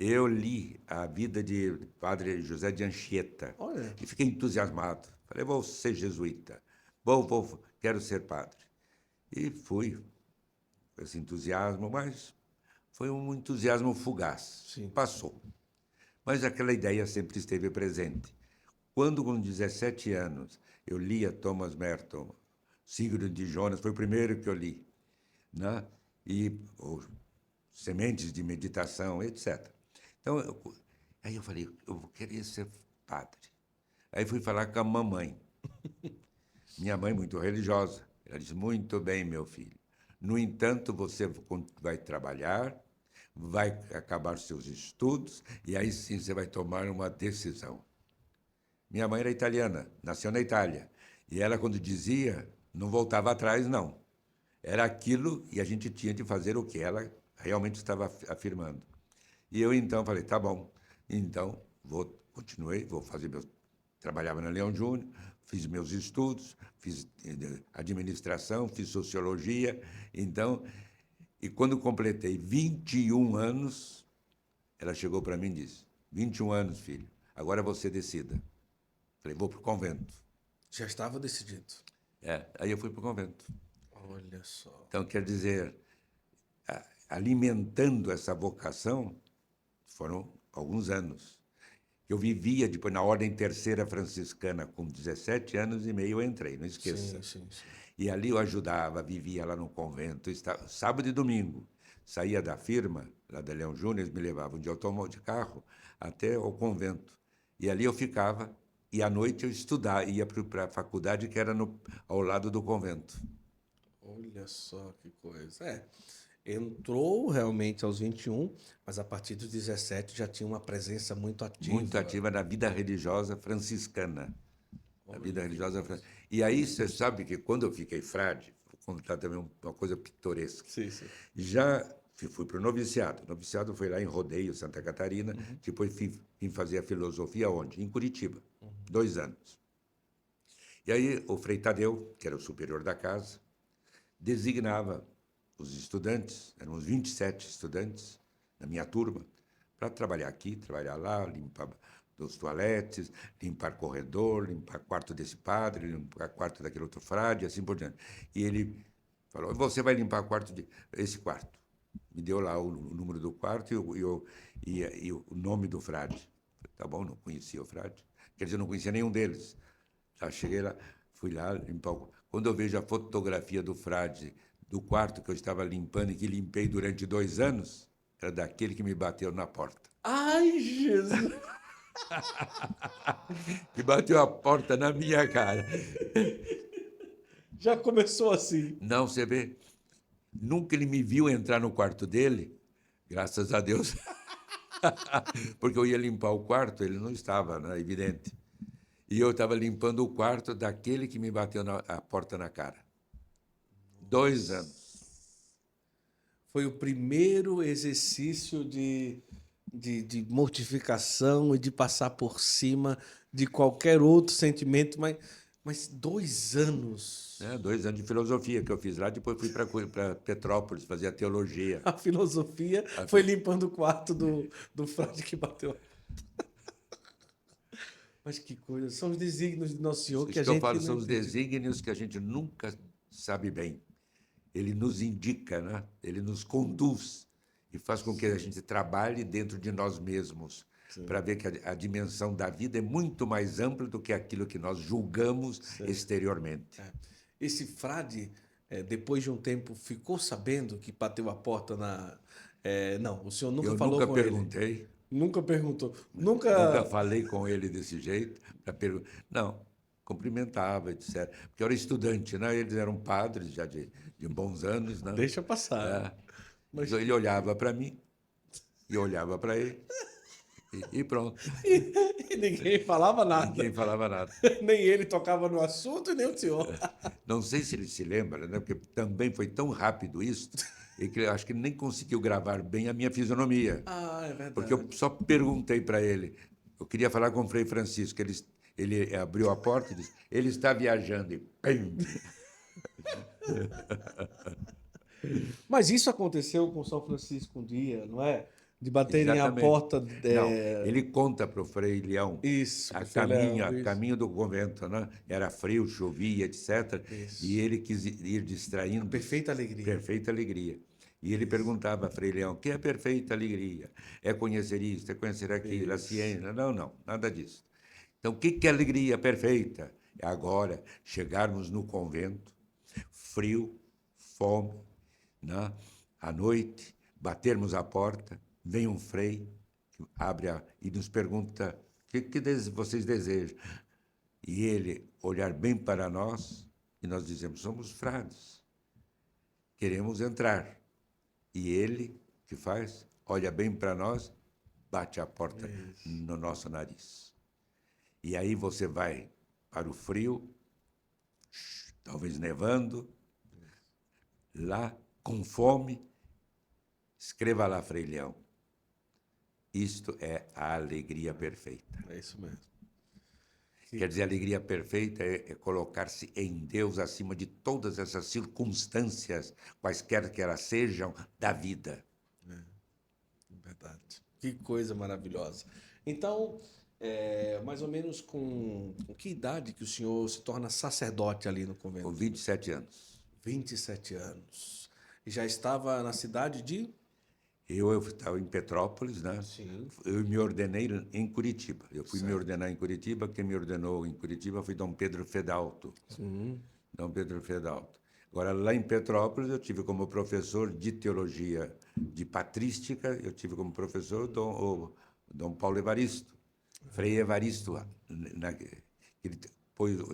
eu li a vida de Padre José de Anchieta Olha, e fiquei entusiasmado. Falei, vou ser jesuíta, quero ser padre. E fui com esse entusiasmo, mas foi um entusiasmo fugaz. sim. Passou. Mas aquela ideia sempre esteve presente. Quando, com 17 anos, eu lia Thomas Merton, Sigurd de Jonas, foi o primeiro que eu li, né? E Sementes de Meditação, etc. Então, aí eu falei, eu queria ser padre. Aí fui falar com a mamãe. Minha mãe, muito religiosa, ela disse, muito bem, meu filho. No entanto, você vai trabalhar, vai acabar seus estudos, e aí sim você vai tomar uma decisão. Minha mãe era italiana, nasceu na Itália. E ela, quando dizia, não voltava atrás, não. Era aquilo e a gente tinha de fazer o que ela realmente estava afirmando. E eu então falei, tá bom, então continuei, vou fazer meus. Trabalhava na Leão Júnior, fiz meus estudos, fiz administração, fiz sociologia, então, e quando completei 21 anos, ela chegou para mim e disse, 21 anos, filho, agora você decida. Falei, vou para o convento. Já estava decidido. Aí eu fui para o convento. Olha só. Então, quer dizer, alimentando essa vocação, foram alguns anos. Eu vivia depois na Ordem Terceira Franciscana, com 17 anos e meio eu entrei, não esqueça. Sim, sim, sim. E ali eu ajudava, vivia lá no convento, sábado e domingo. Saía da firma, lá da Leão Júnior, eles me levavam de automóvel, de carro, até o convento. E ali eu ficava, e à noite eu estudava, ia para a faculdade que era ao lado do convento. Olha só que coisa. Entrou realmente aos 21, mas a partir dos 17 já tinha uma presença muito Muito ativa. ativa na vida religiosa franciscana. Na vida Olha que religiosa coisa. E aí você sabe que quando eu fiquei frade, vou contar também uma coisa pitoresca. Sim, sim. Já fui para o noviciado. O noviciado foi lá em Rodeio, Santa Catarina. Depois vim fazer a filosofia onde? Em Curitiba. 2 anos. E aí o Frei Tadeu, que era o superior da casa, designava os estudantes, eram uns 27 estudantes na minha turma, para trabalhar aqui, trabalhar lá, limpar os toaletes, limpar corredor, limpar quarto desse padre, limpar quarto daquele outro frade, assim por diante. E ele falou, você vai limpar esse quarto. Me deu lá o número do quarto e o nome do frade. Tá bom, não conhecia o frade. Quer dizer, não conhecia nenhum deles. Já cheguei lá, fui lá limpar. Quando eu vejo a fotografia do frade do quarto que eu estava limpando e que limpei durante 2 anos, era daquele que me bateu na porta. Ai, Jesus! Que bateu a porta na minha cara. Já começou assim. Não, você vê, nunca ele me viu entrar no quarto dele, graças a Deus, porque eu ia limpar o quarto, ele não estava, né, evidente. E eu estava limpando o quarto daquele que me bateu a porta na cara. 2 anos. Foi o primeiro exercício de mortificação e de passar por cima de qualquer outro sentimento, mas 2 anos. Né? 2 anos de filosofia que eu fiz lá, depois fui para Petrópolis fazer a teologia. A filosofia A foi fi- limpando o quarto do frade que bateu. Mas que coisa, são os desígnios de Nosso Senhor que Isso a que eu gente falo não são os entende. desígnios que a gente nunca sabe bem. Ele nos indica, né? Ele nos conduz e faz com que a gente trabalhe dentro de nós mesmos, Sim, para ver que a dimensão da vida é muito mais ampla do que aquilo que nós julgamos sim. exteriormente. Esse frade, depois de um tempo, ficou sabendo que bateu a porta na. Não, o senhor nunca Eu falou nunca com ele. perguntei, Nunca perguntou. nunca Nunca. falei com ele desse jeito. Não, cumprimentava, etc. Porque eu era estudante, né? Eles eram padres já de bons anos, né? Deixa passar. É. Mas Então ele olhava para mim e eu olhava para ele e pronto. e ninguém falava nada. Ninguém falava nada. Nem ele tocava no assunto e nem o senhor. Não sei se ele se lembra, né? Porque também foi tão rápido isso, e que eu acho que ele nem conseguiu gravar bem a minha fisionomia. Ah, é Porque eu verdade. só perguntei para ele. Eu queria falar com o Frei Francisco. Ele abriu a porta e disse: ele está viajando. E pim! Mas isso aconteceu com São Francisco um dia, não é? De baterem a Exatamente. porta. Não, ele conta para o Frei Leão, Isso, a pro Frei Léo, a isso. caminho do convento, né? Era frio, chovia, etc. E Isso. ele quis ir A distraindo, perfeita alegria. perfeita alegria. E ele Isso. perguntava a Frei Leão, o que é perfeita alegria? É conhecer isso, é conhecer aquilo, a Isso. ciência. Não, não, nada disso. Então, o que é alegria perfeita? É agora chegarmos no convento, frio, fome, né? À noite, batermos a porta, vem um frei, que e nos pergunta: o que vocês desejam? E ele olhar bem para nós e nós dizemos: somos frades, queremos entrar. E ele, que faz? Olha bem para nós, bate a porta Isso. no nosso nariz. E aí você vai para o frio, talvez nevando, lá com fome, escreva lá, Frei Leão. Isto é a alegria perfeita. É isso mesmo. Quer dizer, a alegria perfeita é colocar-se em Deus acima de todas essas circunstâncias, quaisquer que elas sejam, da vida. Verdade. Que coisa maravilhosa. Então, mais ou menos com que idade que o senhor se torna sacerdote ali no Com convento? 27 anos. 27 anos. E já estava na cidade de? Eu estava em Petrópolis, né? Sim. Eu me ordenei em Curitiba. Eu fui me Certo. ordenar em Curitiba. Quem me ordenou em Curitiba foi Dom Pedro Fedalto. Sim. Dom Pedro Fedalto. Agora, lá em Petrópolis, eu tive como professor de teologia de patrística, eu tive como professor Dom Paulo Evaristo, Frei Evaristo, ele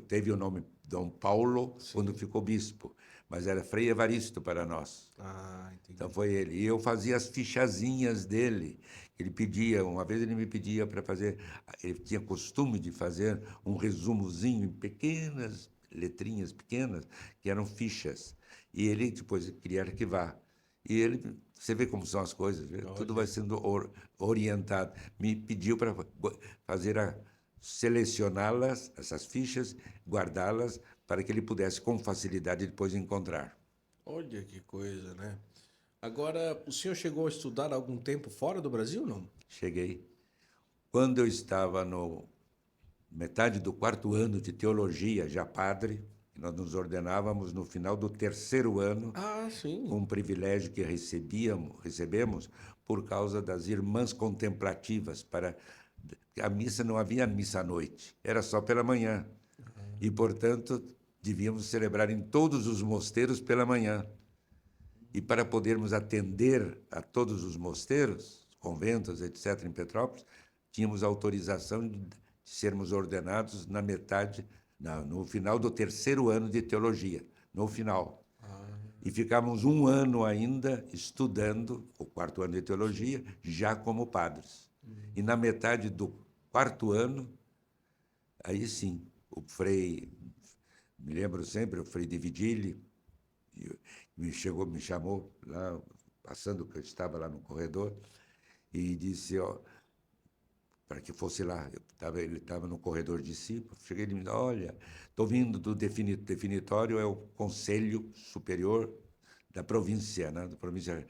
teve o nome Dom Paulo quando Sim. ficou bispo, mas era Frei Evaristo para nós. Ah, Então entendi. foi ele. E eu fazia as fichazinhas dele. Ele pedia, uma vez ele me pedia para fazer, ele tinha costume de fazer um resumozinho em pequenas letrinhas pequenas, que eram fichas. E ele depois queria arquivar. E ele, você vê como são as coisas, vê? Tudo vai Olha. sendo orientado. Me pediu para fazer selecioná-las, essas fichas, guardá-las, para que ele pudesse com facilidade depois encontrar. Olha que coisa, né? Agora, o senhor chegou a estudar algum tempo fora do Brasil, não? Cheguei. Quando eu estava no metade do quarto ano de teologia, já padre, nós nos ordenávamos no final do terceiro ano, Ah, com sim. um privilégio que recebemos por causa das irmãs contemplativas. A missa não havia missa à noite, era só pela manhã. E, portanto, devíamos celebrar em todos os mosteiros pela manhã. E para podermos atender a todos os mosteiros, conventos, etc., em Petrópolis, tínhamos autorização de sermos ordenados na metade, no final do terceiro ano de teologia, no final. E ficamos um ano ainda estudando o quarto ano de teologia, já como padres. E na metade do quarto ano, aí sim, o frei, me lembro sempre, o frei de Vigílio, me chamou lá, passando que eu estava lá no corredor, e disse, ó, para que fosse lá. Ele estava no corredor de cima, cheguei e disse, olha, estou vindo do definitório, é o Conselho Superior da província, né, da província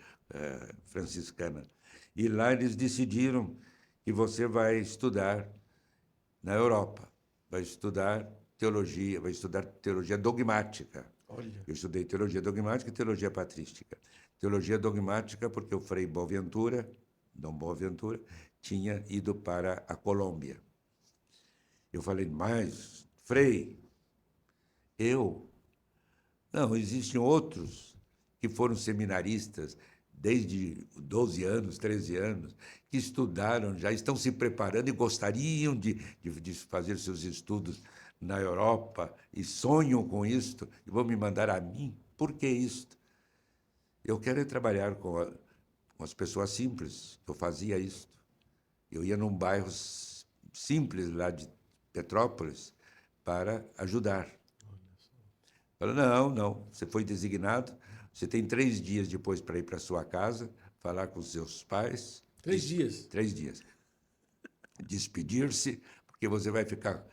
franciscana. E lá eles decidiram que você vai estudar na Europa, vai estudar teologia dogmática. Olha. Eu estudei teologia dogmática e teologia patrística. Teologia dogmática porque o Frei Boaventura, Dom Boaventura, tinha ido para a Colômbia. Eu falei, mas, Frei, eu? Não, existem outros que foram seminaristas desde 12 anos, 13 anos, que estudaram, já estão se preparando e gostariam de fazer seus estudos na Europa e sonham com isto e vão me mandar a mim. Por que isto? Eu quero trabalhar com as pessoas simples. Eu fazia isto. Eu ia num bairro simples lá de Petrópolis para ajudar. Falou, não, não, você foi designado, você tem 3 dias depois para ir para sua casa, falar com seus pais. 3 dias. 3 dias. Despedir-se, porque você vai ficar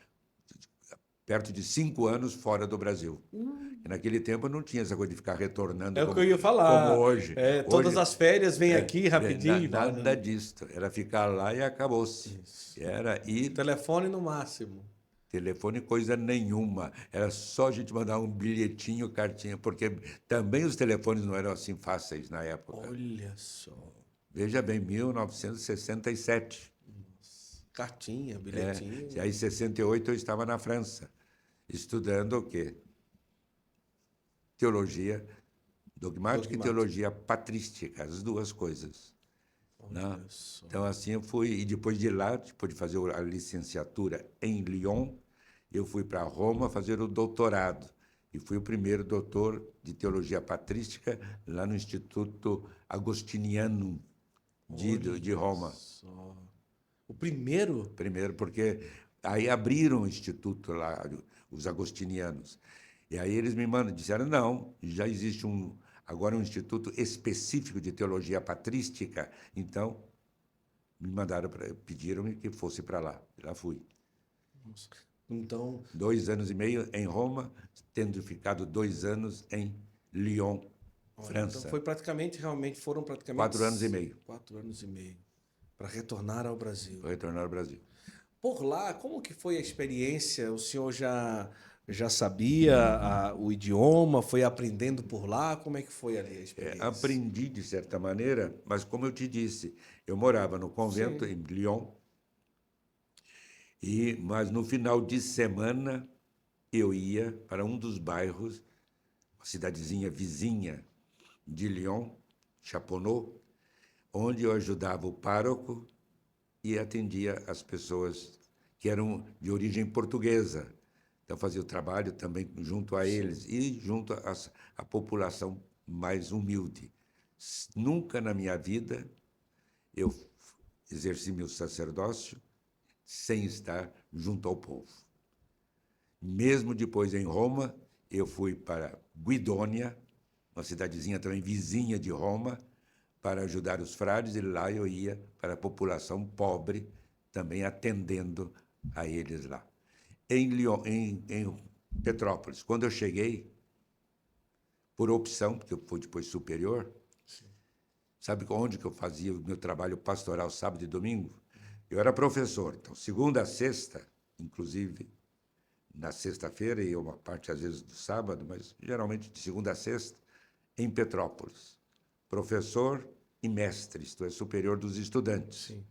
perto de 5 anos fora do Brasil. E naquele tempo não tinha essa coisa de ficar retornando É o que eu ia como falar. hoje. É, todas Hoje, as férias vem aqui rapidinho e vai. nada disso. Era ficar lá e acabou-se. Isso. Era ir, Telefone no máximo. telefone, coisa nenhuma. Era só a gente mandar um bilhetinho, cartinha, porque também os telefones não eram assim fáceis na época. Olha só. Veja bem, 1967. Cartinha, É, bilhetinho. e aí, em 68, eu estava na França, estudando o quê? Teologia dogmática e Dogmático. teologia patrística, as duas coisas. Né? Olha só. Então, assim, eu fui, e depois de lá, depois de fazer a licenciatura em Lyon, eu fui para Roma fazer o doutorado. E fui o primeiro doutor de teologia patrística lá no Instituto Agostinianum de Roma. Só. O primeiro? Primeiro, porque aí abriram o instituto lá, os agostinianos. E aí eles me disseram, não, já existe agora um instituto específico de teologia patrística, então me mandaram, pediram-me que fosse para lá. E lá fui. Nossa. Então, 2 anos e meio em Roma, tendo ficado 2 anos em Lyon, olha, França. então foi praticamente, realmente, foram praticamente 4 anos e meio 4 anos e meio para retornar ao Brasil. para retornar ao Brasil. Por lá, como que foi a experiência? O senhor já sabia o idioma? Foi aprendendo por lá? Como é que foi ali a experiência? Aprendi de certa maneira, mas como eu te disse, eu morava no convento em Lyon, mas no final de semana eu ia para um dos bairros, uma cidadezinha vizinha de Lyon, Chaponneau, onde eu ajudava o pároco e atendia as pessoas que eram de origem portuguesa. Então, fazia o trabalho também junto a eles e junto à população mais humilde. Nunca na minha vida eu exerci meu sacerdócio sem estar junto ao povo. Mesmo depois em Roma, eu fui para Guidônia, uma cidadezinha também vizinha de Roma, para ajudar os frades, e lá eu ia para a população pobre, também atendendo a eles lá. Em Lyon, em Petrópolis, quando eu cheguei, por opção, porque eu fui depois superior, sabe onde que eu fazia o meu trabalho pastoral sábado e domingo? Eu era professor, então segunda a sexta, inclusive na sexta-feira e uma parte às vezes do sábado, mas geralmente de segunda a sexta, em Petrópolis. Professor e mestre, isto é, superior dos estudantes. Sim.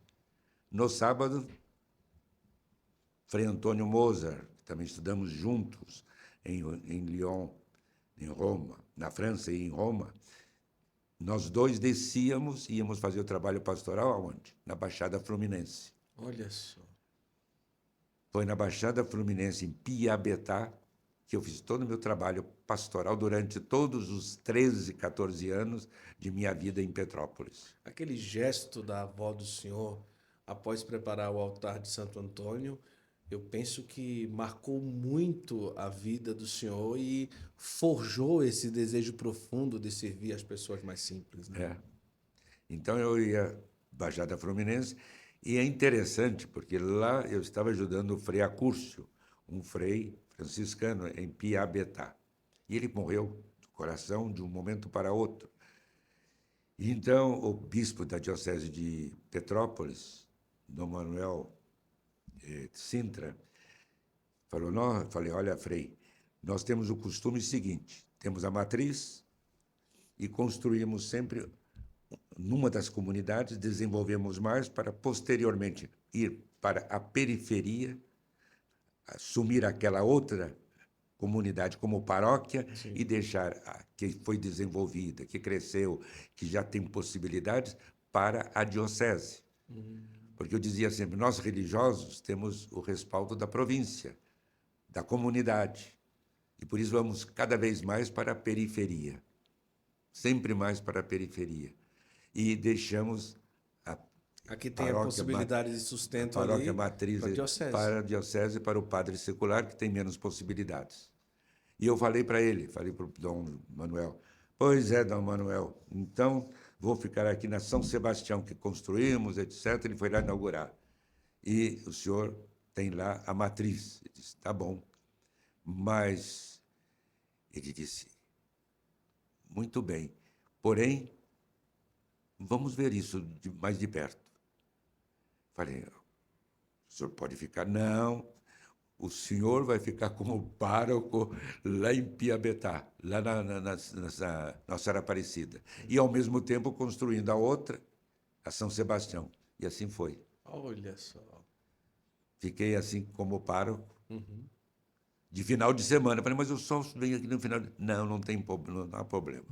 No sábado, Frei Antônio Mozart, que também estudamos juntos em Lyon, em Roma, na França e em Roma. Nós dois descíamos e íamos fazer o trabalho pastoral aonde? Na Baixada Fluminense. Olha só. Foi na Baixada Fluminense, em Piabetá, que eu fiz todo o meu trabalho pastoral durante todos os 13, 14 anos de minha vida em Petrópolis. Aquele gesto da avó do senhor após preparar o altar de Santo Antônio, eu penso que marcou muito a vida do senhor e forjou esse desejo profundo de servir as pessoas mais simples, né? É. Então eu ia Baixada Fluminense e é interessante porque lá eu estava ajudando o Frei Acúrcio, um frei franciscano em Piabetá. E ele morreu do coração de um momento para outro. Então o bispo da diocese de Petrópolis, Dom Manuel Sintra, falou: "Não", falei: "Olha, Frei, nós temos o costume seguinte, temos a matriz e construímos sempre numa das comunidades, desenvolvemos mais para posteriormente ir para a periferia, assumir aquela outra comunidade como paróquia e deixar a que foi desenvolvida, que cresceu, que já tem possibilidades para a diocese. Porque eu dizia sempre, nós religiosos temos o respaldo da província, da comunidade, e por isso vamos cada vez mais para a periferia, sempre mais para a periferia. E deixamos Aqui tem a possibilidade de sustento paróquia ali matriz para a diocese. para a diocese e para o padre secular, que tem menos possibilidades. E eu falei para ele, falei para o Dom Manuel, pois é, Dom Manuel, então vou ficar aqui na São Sebastião, que construímos, etc. Ele foi lá inaugurar. E o senhor tem lá a matriz. Ele disse, tá bom. Mas ele disse, muito bem, porém, vamos ver isso mais de perto. Falei, o senhor pode ficar? Não, o senhor vai ficar como pároco lá em Piabetá, lá nessa Nossa Senhora Aparecida. E, ao mesmo tempo, construindo a outra, a São Sebastião. E assim foi. Olha só. Fiquei assim como pároco, Uhum. de final de semana. Falei, mas eu só venho aqui no final. Não, não há problema.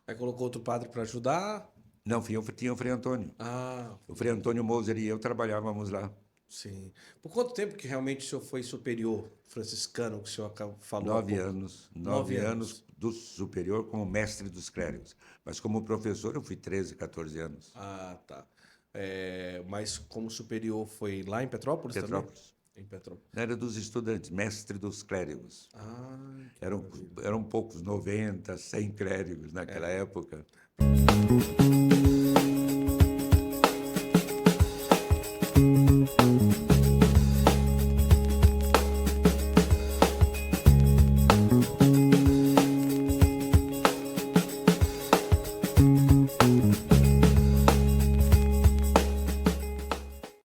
Aí colocou outro padre para ajudar? Não, tinha o Frei Antônio. Ah, O Frei Antônio Moser e eu trabalhávamos lá. sim. Por quanto tempo que realmente o senhor foi superior falou há Nove pouco? anos. 9 anos anos. do superior como mestre dos clérigos. Mas como professor eu fui 13, 14 anos. Ah, tá. Mas como superior foi lá em Petrópolis também? Petrópolis. Em Petrópolis. Era dos estudantes, mestre dos clérigos. Ah, que Eram, maravilha. eram poucos, 90, 100 clérigos naquela época.